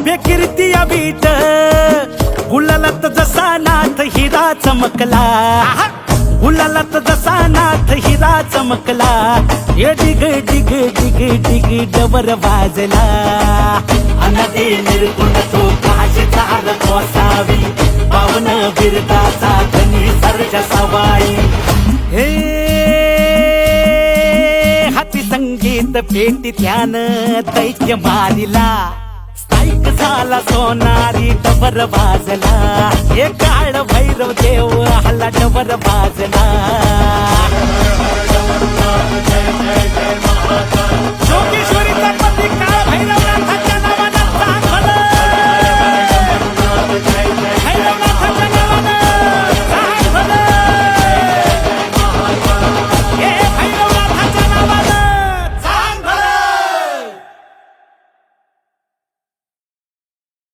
बेकीर्ती bit गुलालात जसा नाथ हिरा चमकला गुलालात जसा नाथ हिरा चमकला ये डिग डिग डिग डिग डबर वाजला अनदी निर्गुण तो काशी तार कोसावी पावन बिरदाचा धनी सर्ज सवाई हे हाती संगीत पेटी ध्यान दैत्य मारिला स्थायिक झाला सोनारी डबर वाजला हे काळ भैरव देव हल्ला डबर वाजला